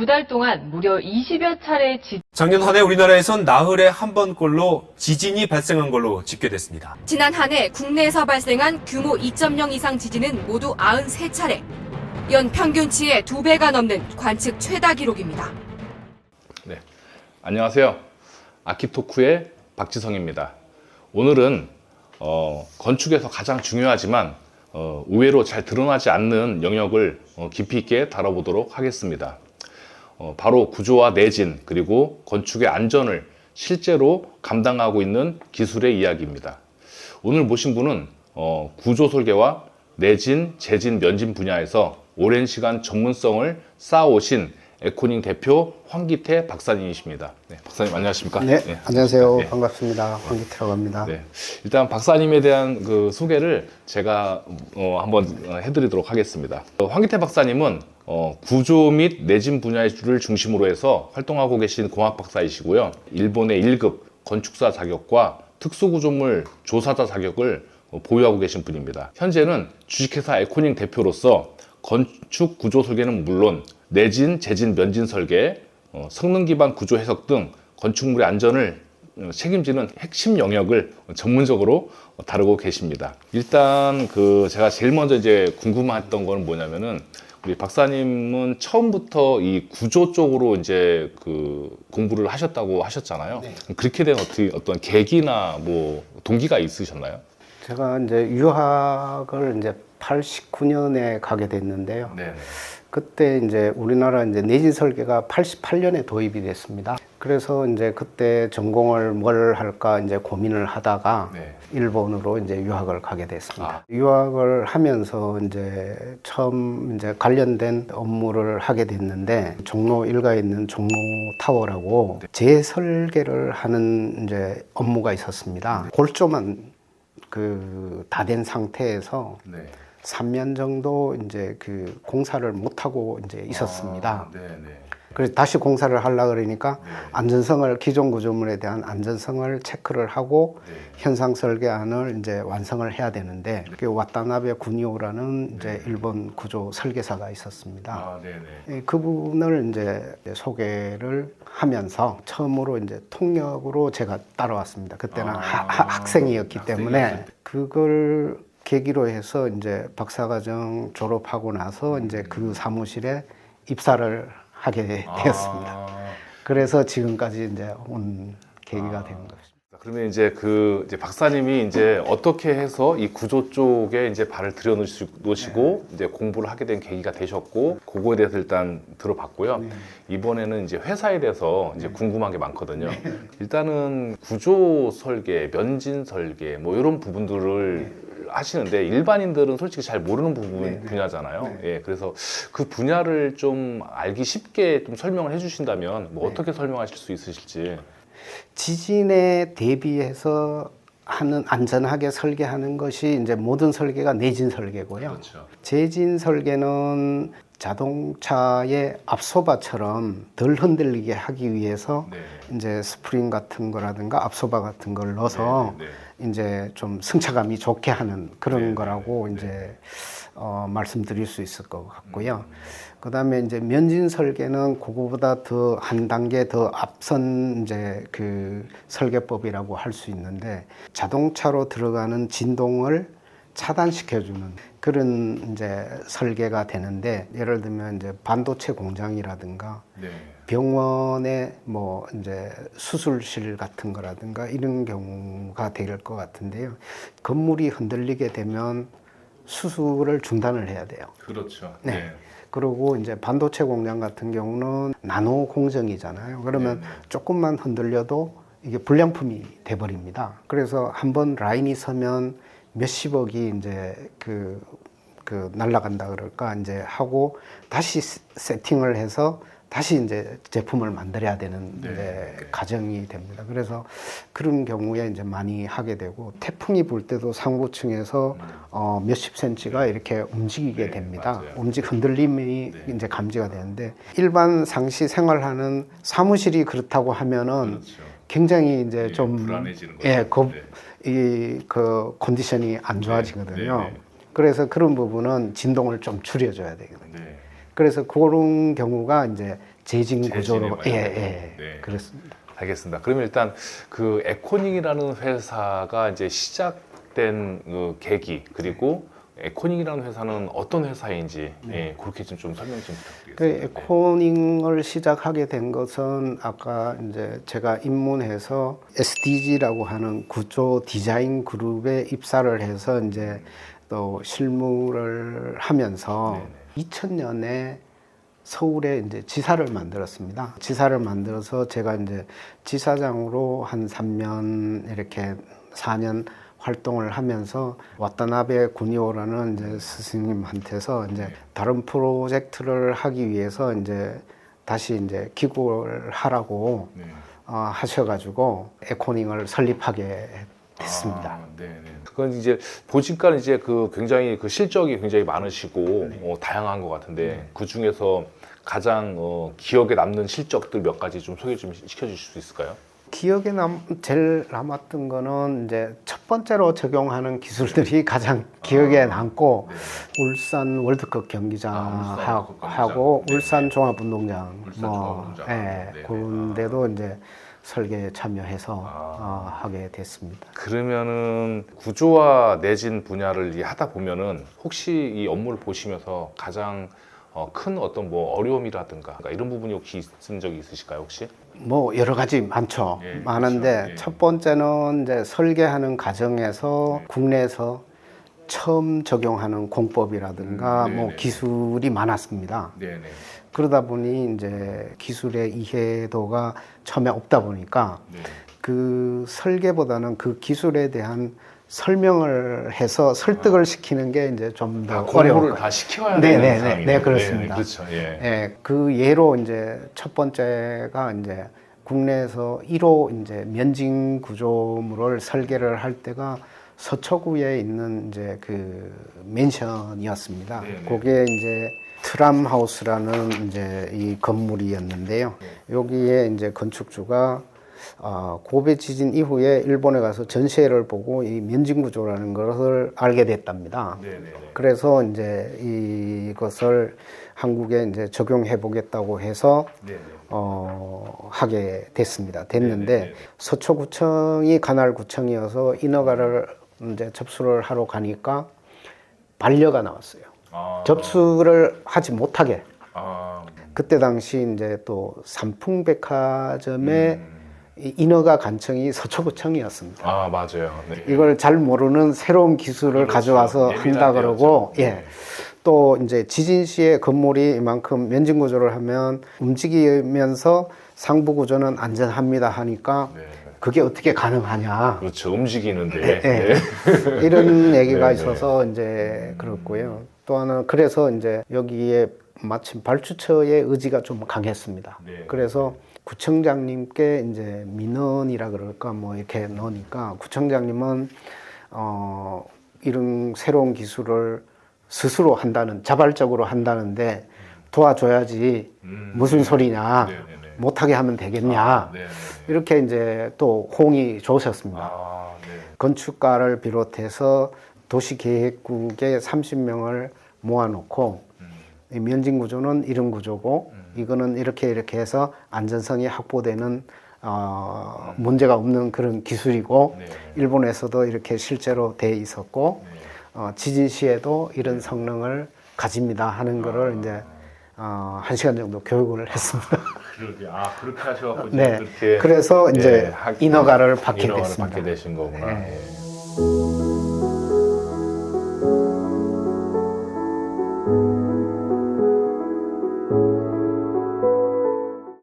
2달 동안 무려 20여 차례 작년 한 해 우리나라에선 나흘에 한 번꼴로 지진이 발생한 걸로 집계됐습니다. 지난 한 해 국내에서 발생한 규모 2.0 이상 지진은 모두 93차례. 연 평균치의 2배가 넘는 관측 최다 기록입니다. 네, 안녕하세요. 아키토쿠의 박지성입니다. 오늘은 건축에서 가장 중요하지만 의외로 잘 드러나지 않는 영역을 깊이 있게 다뤄보도록 하겠습니다. 바로 구조와 내진 그리고 건축의 안전을 실제로 감당하고 있는 기술의 이야기입니다. 오늘 모신 분은 구조 설계와 내진, 재진, 면진 분야에서 오랜 시간 전문성을 쌓아오신 에코닝 대표 황기태 박사님이십니다. 네, 박사님 안녕하십니까? 네, 안녕하세요. 네. 반갑습니다. 황기태라고 합니다. 네, 일단 박사님에 대한 그 소개를 제가 한번 해드리도록 하겠습니다. 황기태 박사님은 구조 및 내진 분야를 중심으로 해서 활동하고 계신 공학 박사이시고요. 일본의 1급 건축사 자격과 특수구조물 조사자 자격을 보유하고 계신 분입니다. 현재는 주식회사 에코닝 대표로서 건축 구조 설계는 물론 내진, 재진, 면진 설계, 성능 기반 구조 해석 등 건축물의 안전을 책임지는 핵심 영역을 전문적으로 다루고 계십니다. 일단 제가 제일 먼저 이제 궁금했던 건 뭐냐면은 우리 박사님은 처음부터 이 구조 쪽으로 이제 공부를 하셨다고 하셨잖아요. 네. 그렇게 된 어떤 계기나 뭐 동기가 있으셨나요? 제가 이제 유학을 이제 89년에 가게 됐는데요. 네. 그때 이제 우리나라 이제 내진 설계가 88년에 도입이 됐습니다. 그래서 이제 그때 전공을 뭘 할까 이제 고민을 하다가 네. 일본으로 이제 유학을 가게 됐습니다. 아. 유학을 하면서 이제 처음 이제 관련된 업무를 하게 됐는데 종로 일가에 있는 종로 타워라고 재설계를 하는 이제 업무가 있었습니다. 골조만 다 된 상태에서 네. 3년 정도 이제 공사를 못 하고 이제 있었습니다. 네, 네. 그래서 다시 공사를 하려고 그러니까 네. 안전성을 기존 구조물에 대한 안전성을 체크를 하고 네. 현상 설계안을 이제 완성을 해야 되는데 그 와타나베 구니오라는 이제 일본 구조 설계사가 있었습니다. 아, 네, 네. 그분을 이제 소개를 하면서 처음으로 이제 통역으로 제가 따라왔습니다. 그때는 학생이었기 때문에 그걸 계기로 해서 이제 박사과정 졸업하고 나서 이제 그 사무실에 입사를 하게 되었습니다. 그래서 지금까지 이제 온 계기가 된 것입니다. 그러면 이제 이제 박사님이 이제 어떻게 해서 이 구조 쪽에 이제 발을 들여놓으시고 이제 공부를 하게 된 계기가 되셨고, 그거에 대해서 일단 들어봤고요. 이번에는 이제 회사에 대해서 이제 궁금한 게 많거든요. 일단은 구조 설계, 면진 설계 뭐 이런 부분들을 하시는데 일반인들은 솔직히 잘 모르는 분야잖아요. 예, 그래서 그 분야를 좀 알기 쉽게 좀 설명을 해주신다면 뭐 어떻게 설명하실 수 있으실지. 지진에 대비해서 안전하게 설계하는 것이 이제 모든 설계가 내진 설계고요. 그렇죠. 재진 설계는 자동차의 앞소바처럼 덜 흔들리게 하기 위해서 네. 이제 스프링 같은 거라든가 앞소바 같은 걸 넣어서 네, 이제 좀 승차감이 좋게 하는 그런 네, 거라고 이제 말씀드릴 수 있을 것 같고요. 그 다음에 이제 면진 설계는 그거보다 더 한 단계 더 앞선 이제 설계법이라고 할 수 있는데 자동차로 들어가는 진동을 차단시켜주는 그런 이제 설계가 되는데, 예를 들면 이제 반도체 공장이라든가 네. 병원의 뭐 이제 수술실 같은 거라든가 이런 경우가 될 것 같은데요. 건물이 흔들리게 되면 수술을 중단을 해야 돼요. 그렇죠. 네. 네. 그리고 이제 반도체 공장 같은 경우는 나노 공정이잖아요. 그러면 조금만 흔들려도 이게 불량품이 돼버립니다. 그래서 한번 라인이 서면 몇십억이 이제 날아간다 그럴까 이제 하고 다시 세팅을 해서 다시 이제 제품을 만들어야 되는 이제 과정이 됩니다. 그래서 그런 경우에 이제 많이 하게 되고, 태풍이 불 때도 상부층에서 몇십 센치가 이렇게 움직이게 됩니다. 흔들림이 이제 감지가 되는데, 일반 상시 생활하는 사무실이 그렇다고 하면은 굉장히 이제 좀 불안해지는 거죠. 그 컨디션이 안 좋아지거든요. 그래서 그런 부분은 진동을 좀 줄여줘야 되거든요. 그래서 그런 경우가 이제 재진 구조로 재진이 예, 많이 예. 네. 그렇습니다. 알겠습니다. 그러면 일단 그 에코닝이라는 회사가 이제 시작된 그 계기 그리고 에코닝이라는 회사는 어떤 회사인지 예, 그렇게 좀 설명 좀 그 부탁드리겠습니다. 에코닝을 시작하게 된 것은 아까 이제 제가 입문해서 SDG라고 하는 구조 디자인 그룹에 입사를 해서 이제 또 실무를 하면서 2000년에 서울에 이제 지사를 만들었습니다. 지사를 만들어서 제가 이제 지사장으로 한 3년 이렇게 4년 활동을 하면서 와타나베 구니오라는 이제 스승님한테서 이제 다른 프로젝트를 하기 위해서 이제 다시 이제 기고를 하라고 네. 하셔가지고 에코닝을 설립하게 됐습니다. 아, 네, 네. 그건 이제 보니까 이제 그 굉장히 그 실적이 굉장히 많으시고 다양한 것 같은데 그 중에서 가장 기억에 남는 실적들 몇 가지 좀 소개 좀 시켜주실 수 있을까요? 기억에 제일 남았던 거는 이제 첫 번째로 적용하는 기술들이 가장 기억에 남고 울산 월드컵 경기장하고 경기장. 네. 울산 종합운동장 울산 뭐 종합운동장. 예, 네. 그런 데도 이제 설계에 참여해서 하게 됐습니다. 그러면은 구조화 내진 분야를 하다 보면은 혹시 이 업무를 보시면서 가장 큰 어떤 뭐 어려움이라든가 이런 부분이 혹시 있은 적이 있으실까요 혹시? 뭐 여러 가지 많죠. 예, 많은데 그렇죠. 예. 첫 번째는 이제 설계하는 과정에서 국내에서 처음 적용하는 공법이라든가 네네. 뭐 기술이 많았습니다. 네네. 그러다 보니 이제 기술의 이해도가 처음에 없다 보니까 네. 그 설계보다는 그 기술에 대한 설명을 해서 설득을 시키는 게 이제 좀 더 어려울 공부를 거예요. 다 시켜야 네, 되는 네, 네, 상황이네요. 네, 그렇습니다. 그렇죠. 예. 예, 그 예로 이제 첫 번째가 이제 국내에서 1호 이제 면진 구조물을 설계를 할 때가 서초구에 있는 이제 그 맨션이었습니다. 네네. 그게 이제 트람하우스라는 이제 이 건물이었는데요. 여기에 이제 건축주가 고베 지진 이후에 일본에 가서 전시회를 보고 이 면진 구조라는 것을 알게 됐답니다. 네네네. 그래서 이제 이것을 한국에 이제 적용해 보겠다고 해서 네네. 하게 됐습니다. 됐는데 네네네. 서초구청이 관할구청이어서 인허가를 이제 접수를 하러 가니까 반려가 나왔어요. 접수를 하지 못하게. 그때 당시 이제 또 삼풍백화점의 이 인허가 관청이 서초구청이었습니다. 아 맞아요. 네. 이걸 잘 모르는 새로운 기술을 그렇죠. 가져와서 예민한 한다 그러고, 때였죠. 예. 네. 또 이제 지진 시에 건물이 이만큼 면진 구조를 하면 움직이면서 상부 구조는 안전합니다 하니까 네. 그게 어떻게 가능하냐. 그렇죠. 움직이는데. 네. 이런 얘기가 네, 있어서 이제 그렇고요. 또 하나 그래서 이제 여기에 마침 발주처의 의지가 좀 강했습니다. 네. 그래서 구청장님께 이제 민원이라 그럴까 뭐 이렇게 넣으니까 구청장님은 이런 새로운 기술을 스스로 한다는 자발적으로 한다는데 도와줘야지 무슨 소리냐 네네네. 못하게 하면 되겠냐 네네네. 이렇게 이제 또 호응이 좋으셨습니다. 네. 건축가를 비롯해서 도시계획국에 30명을 모아놓고 이 면진 구조는 이런 구조고 이거는 이렇게 해서 안전성이 확보되는 문제가 없는 그런 기술이고 네. 일본에서도 이렇게 실제로 돼 있었고 지진 시에도 이런 성능을 가집니다 하는 거를 이제 1시간 정도 교육을 했습니다. 그러게. 그렇게 하셔갖고 네. 그렇게 그래서 이제 인허가를 받게 인허가를 됐습니다. 받게 되신 거구나. 네. 예.